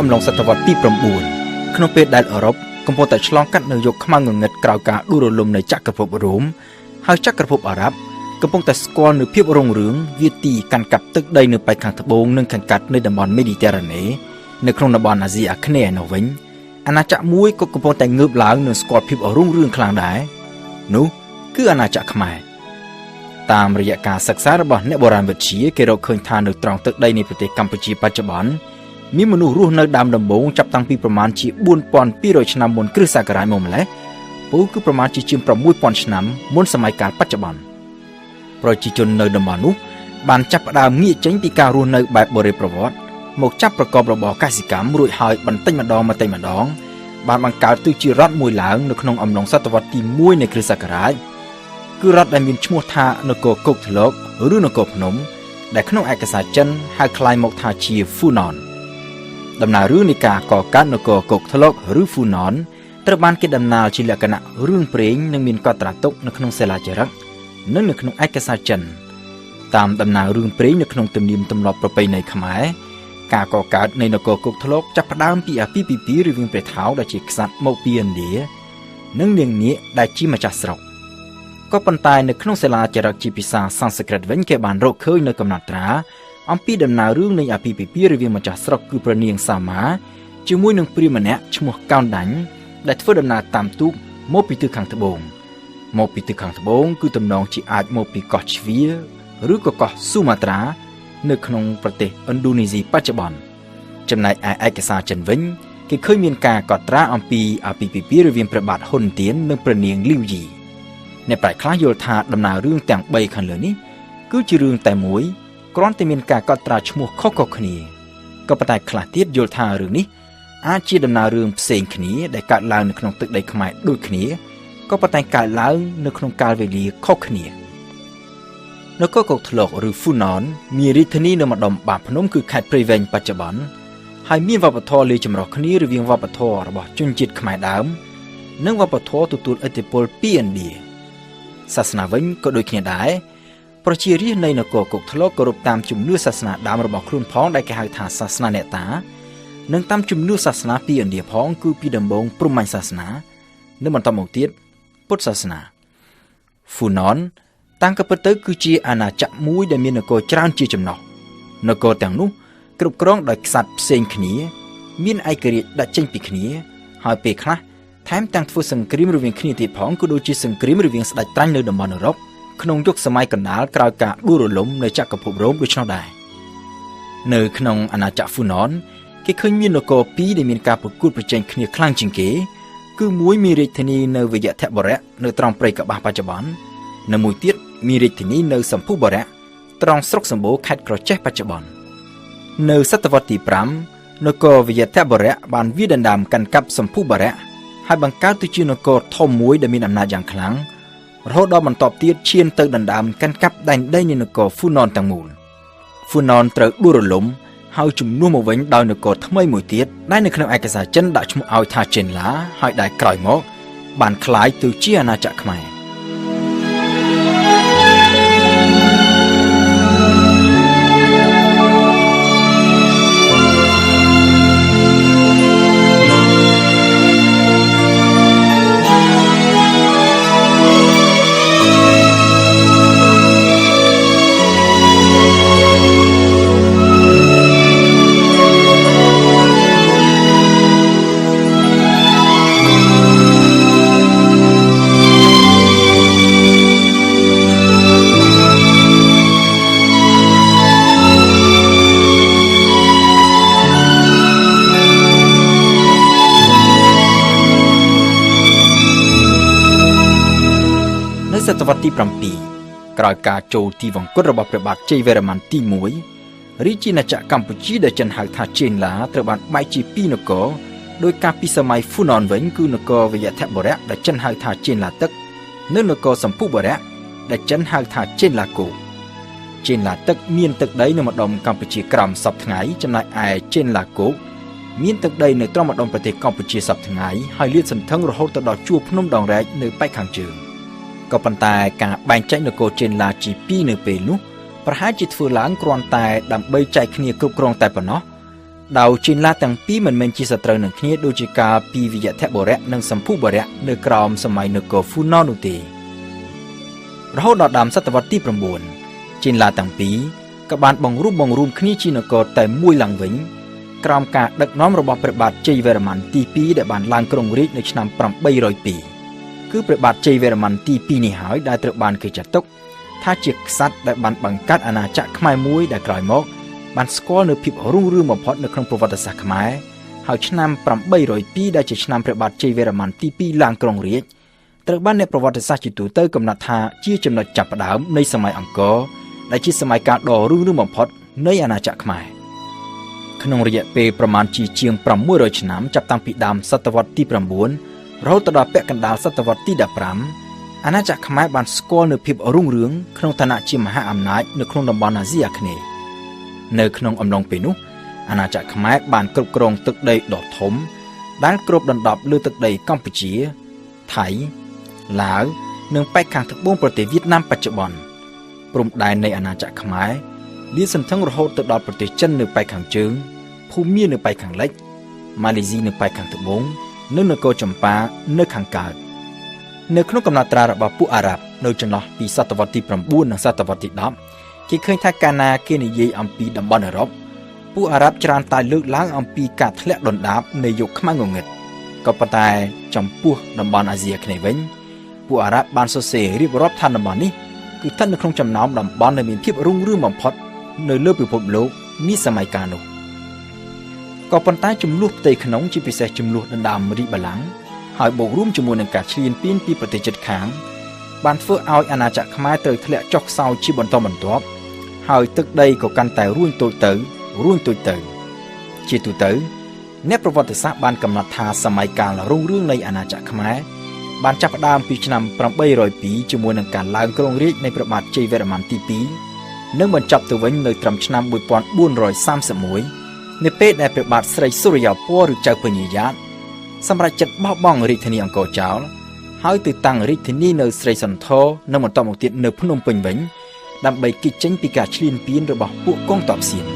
អំឡុងសតវត្សទី9ក្នុងពេលដែលអឺរ៉ុបកំពុងតែឆ្លងកាត់នៅយុគខ្មៅងងឹតក្រោយការដួលរលំនៃចក្រភពរ៉ូមហើយចក្រភពអារ៉ាប់កំពុងតែស្គាល់នូវភាពរុងរឿងវាទីកាន់កាប់ទឹកដីនៅប៉ែកខាងត្បូងនិងខាងកាត់នៃតំបន់មេឌីទែរ៉ាណេនៅក្នុងតំបន់អាស៊ីអាគ្នេយ៍ឯនោះវិញអាណាចក្រមួយក៏កំពុងតែងើបឡើងនិងស្គាល់ភាពរុងរឿងខ្លាំងដែរនោះគឺអាណាចក្រខ្មែរតាមរយៈការសិក្សារបស់អ្នកបុរាណវិទ្យាគេរកឃើញថានៅត្រង់ទឹកដីនៃប្រទេសកម្ពុជាបច្ចុប្បន្នមានមនុស្សរស់នៅដើមដំបូងចាប់តាំងពីប្រមាណជា4200ឆ្នាំមុនគ្រិស្តសករាជមកម្ល៉េះពោលគឺប្រមាណជាជាង6000ឆ្នាំមុនសម័យកាលបច្ចុប្បន្នប្រជាជននៅតំបន់នោះបានចាប់ផ្ដើមងាកចេញពីការរស់នៅបែបបុរេប្រវត្តិមកចាប់ប្រកបរបរកសិកម្មរួចហើយបន្តិចម្ដងបានបង្កើតទៅជារដ្ឋមួយឡើងនៅក្នុងអំឡុងសតវត្សទី1នៃគ្រិស្តសករាជគឺរដ្ឋដែលមានឈ្មោះថានគរគោកធ្លកឬនគរភ្នំដែលក្នុងឯកសារចិនហៅក្លាយមកថាជាហ្វូណនដំណើររឿងនៃការកកើតនគរគោកធ្លកឬហ្វូណនត្រូវបានគេដំណាលជាលក្ខណៈរឿងព្រេងនិងមានកត់ត្រាទុកនៅក្នុងសិលាចារឹកនិងនៅក្នុងឯកសារចិនតាមដំណើររឿងព្រេងនៅក្នុងទំនៀមទម្លាប់ប្រពៃណីខ្មែរការកកើតនៃនគរគោកធ្លកចាប់ផ្ដើមពីអាពាហ៍ពិពាហ៍រវាងព្រះថោងដែលជាក្សត្រមកពីឥណ្ឌានិងនាងនាគដែលជាម្ចាស់ស្រុកក៏ប៉ុន្តែនៅក្នុងសិលាចារឹកជាភាសាសំស្ក្រឹតវិញគេបានរកឃើញនៅកំណត់ត្រាអំពីដំណើររឿងនៃអាពាហ៍ពិពាហ៍រវាងម្ចាស់ស្រុកគឺព្រះនាងសាមាជាមួយនឹងព្រាហ្មណ៍ម្នាក់ឈ្មោះកោណ្ដាញ់ដែលធ្វើដំណើរតាមទូកមកពីទិសខាងត្បូងគឺទំនងជាអាចមកពីកោះជ្វាឬក៏កោះស៊ូម៉ាត្រានៅក្នុងប្រទេសឥណ្ឌូនេស៊ីបច្ចុប្បន្នចំណែកឯឯកសារចិនវិញគេឃើញមានការកត់ត្រាអំពីអាពាហ៍ពិពាហ៍រវាងព្រះបាទហ៊ុនទៀននិងព្រះនាងលីវយីអ្នកប្រាជ្ញខ្លះយល់ថាដំណើររឿងទាំង3ខាងលើនេះគឺជារឿងតែមួយគ្រាន់តែមានការកត់ត្រាឈ្មោះខុសៗគ្នាក៏ប៉ុន្តែខ្លះទៀតយល់ថារឿងនេះអាចជាដំណើររឿងផ្សេងគ្នាដែលកើតឡើងនៅក្នុងទឹកដីខ្មែរដូចគ្នាក៏ប៉ុន្តែកើតឡើងនៅក្នុងកាលវេលាខុសគ្នានគរគោកធ្លកឬហ្វូណនមានរាជធានីនៅម្ដុំបាភ្នំគឺខេត្តព្រៃវែងបច្ចុប្បន្នហើយមានវប្បធម៌លាយចម្រុះគ្នារវាងវប្បធម៌របស់ជនជាតិខ្មែរដើមនិងវប្បធម៌ទទួលឥទ្ធិពលពីឥណ្ឌាសាសនាវិញក៏ដូចគ្នាដែរប្រជារាស្ត្រនៃនគរគោកធ្លកគោរពតាមជំនឿសាសនាដើមរបស់ខ្លួនផងដែលគេហៅថាសាសនាអ្នកតានិងតាមជំនឿសាសនាពីឥណ្ឌាផងគឺពីដំបូងព្រហ្មញ្ញសាសនានិងបន្តមកទៀតពុទ្ធសាសនាហ្វូណនតាំងពីទៅគឺជាអាណាចក្រមួយដែលមាននគរច្រើនជាចំណុះនគរទាំងនោះគ្រប់គ្រងដោយក្សត្រផ្សេងគ្នាមានឯករាជ្យដាក់ចេញពីគ្នាហើយពេលខ្លះថែមទាំងធ្វើសង្គ្រាមរវាងគ្នាទៀតផងក៏ដូចជាសង្គ្រាមរវាងស្ដេចត្រាញ់នៅតំបន់អឺរ៉ុបក្នុងយុគសម័យកណ្ដាលក្រោយការដួលរលំនៃចក្រភពរ៉ូមដូច្នោះដែរនៅក្នុងអាណាចក្រហ្វូណនគេឃើញមាននគរ2ដែលមានការប្រកួតប្រជែងគ្នាខ្លាំងជាងគេគឺមួយមានរាជធានីនៅវយធបុរៈនៅត្រង់ព្រៃកបាសបច្ចុប្បន្ននិងមួយទៀតមានរាជធានីនៅសម្ភុបុរៈត្រង់ស្រុកសម្បូរខេត្តក្រចេះបច្ចុប្បន្ននៅសតវត្សទី5នគរវយធបុរៈបានវាយដណ្ដើមកាន់កាប់សម្ភុបុរៈហើយបង្កើតទៅជានគរធំមួយដែលមានអំណាចយ៉ាងខ្លាំងរហូតដល់បន្តទៀតឈានទៅដណ្ដើមកាន់កាប់ដែនដីនៃនគរហ្វូណនទាំងមូលហ្វូណនត្រូវដួលរលំហើយជំនួសមកវិញដោយនគរថ្មីមួយទៀតដែលនៅក្នុងឯកសារចិនដាក់ឈ្មោះឲ្យថាចេនឡាហើយដែលក្រោយមកបានក្លាយទៅជាអាណាចក្រខ្មែរសតវត្សទី7ក្រោយការចូលទីវង្គតរបស់ព្រះបាទជ័យវរ្ម័នទី1រាជាណាចក្រកម្ពុជាដែលចិនហៅថាចេនឡាត្រូវបានបែកជា2នគរដោយការពីសម័យហ្វូណនវិញគឺនគរវយធបុរៈដែលចិនហៅថាចេនឡាទឹកនិងនគរសម្ភុបុរៈដែលចិនហៅថាចេនឡាគោចេនឡាទឹកមានទឹកដីនៅម្ដុំកម្ពុជាក្រោមសពថ្ងៃចំណែកឯចេនឡាគោមានទឹកដីនៅត្រង់ម្ដុំប្រទេសកម្ពុជាសពថ្ងៃហើយលាតសន្ធឹងរហូតទៅដល់ជួរភ្នំដងរែកនៅប៉ែកខាងជើងក៏ប៉ុន្តែការបែងចែកនគរចេនឡាជា2នៅពេលនោះប្រហែលជាធ្វើឡើងគ្រាន់តែដើម្បីចែកគ្នាគ្រប់គ្រងតែប៉ុណ្ណោះ ដោយជិនឡាទាំងពីរមិនមែនជាសត្រូវនឹងគ្នាដូចជាការពីវិយធបុរៈនិងសម្ភុបុរៈនៅក្រោមសម័យនគរហ្វូណននោះទេរហូតដល់ដើមសតវត្សទី9ជិនឡាទាំងពីរក៏បានបង្រួមគ្នាជានគរតែមួយឡើងវិញក្រោមការដឹកនាំរបស់ព្រះបាទជ័យវរ្ម័នទី2ដែលបានឡើងគ្រងរាជ្យនៅឆ្នាំ802គឺព្រះបាទជ័យវរ្ម័នទី2នេះហើយដែលត្រូវបានគេចាត់ទុកថាជាក្សត្រដែលបានបង្កើតអាណាចក្រខ្មែរមួយដែលក្រោយមកបានស្គាល់នូវភាពរុងរឿងបំផុតនៅក្នុងប្រវត្តិសាស្ត្រខ្មែរហើយឆ្នាំ802ដែលជាឆ្នាំព្រះបាទជ័យវរ្ម័នទី2ឡើងគ្រងរាជ្យត្រូវបានអ្នកប្រវត្តិសាស្ត្រជាទូទៅកំណត់ថាជាចំណុចចាប់ផ្ដើមនៃសម័យអង្គរដែលជាសម័យកាលដ៏រុងរឿងបំផុតនៃអាណាចក្រខ្មែរក្នុងរយៈពេលប្រមាណជាង600ឆ្នាំចាប់តាំងពីដើមសតវត្សទី9រហូតដល់ពាក់កណ្ដាលសតវត្សទី15អាណាចក្រខ្មែរបានស្គាល់នូវភាពរុងរឿងក្នុងឋានៈជាមហាអំណាចនៅក្នុងតំបន់អាស៊ីអាគ្នេយ៍នៅក្នុងអំឡុងពេលនោះអាណាចក្រខ្មែរបានគ្រប់គ្រងទឹកដីដ៏ធំដែលគ្របដណ្ដប់លើទឹកដីកម្ពុជាថៃឡាវនិងប៉ែកខាងត្បូងប្រទេសវៀតណាមបច្ចុប្បន្នព្រំដែននៃអាណាចក្រខ្មែរលាតសន្ធឹងរហូតទៅដល់ប្រទេសចិននៅប៉ែកខាងជើងភូមានៅប៉ែកខាងលិចម៉ាឡេស៊ីនៅប៉ែកខាងត្បូងនិងនគរចម្ប៉ានៅខាងកើតនៅក្នុងកំណត់ត្រារបស់ពួកអារ៉ាប់នៅចន្លោះពីសតវត្សទី9និងសតវត្សទី10គេឃើញថាកាលណាគេនិយាយអំពីតំបន់អឺរ៉ុបពួកអារ៉ាប់ច្រើនតែលើកឡើងអំពីការធ្លាក់ដុនដាបនៃយុគខ្មាំងងងឹតក៏ប៉ុន្តែចំពោះតំបន់អាស៊ីអាគ្នេយ៍វិញពួកអារ៉ាប់បានសរសេររៀបរាប់ថាតំបន់នេះគឺស្ថិតនៅក្នុងចំណោមតំបន់ដែលមានភាពរុងរឿងបំផុតនៅលើពិភពលោកនាសម័យកាលនោះក៏ប៉ុន្តែចំនួនផ្ទៃក្នុងជាពិសេសចំនួនដណ្ដើមរាជបល្ល័ង្កហើយបូករួមជាមួយនឹងការឈ្លានពានពីប្រទេសជិតខាងបានធ្វើឲ្យអាណាចក្រខ្មែរត្រូវធ្លាក់ចុះខ្សោយជាបន្តបន្ទាប់ហើយទឹកដីក៏កាន់តែរួញតូចទៅជាទូទៅអ្នកប្រវត្តិសាស្ត្របានកំណត់ថាសម័យកាលរុងរឿងនៃអាណាចក្រខ្មែរបានចាប់ផ្ដើមពីឆ្នាំ802ជាមួយនឹងការឡើងគ្រងរាជ្យនៃព្រះបាទជ័យវរ្ម័នទី2និងបញ្ចប់ទៅវិញនៅត្រឹមឆ្នាំ1431នៅពេលដែលព្រះបាទស្រីសុរិយោពណ៌ឬចៅពញាយ៉ាតសម្រេចចិត្តបោះបង់រាជធានីអង្គរចោលហើយទៅតាំងរាជធានីនៅស្រីសន្ធរនិងបន្តមកទៀតនៅភ្នំពេញវិញដើម្បីគេចចេញពីការឈ្លានពានរបស់ពួកកងទ័ពសៀម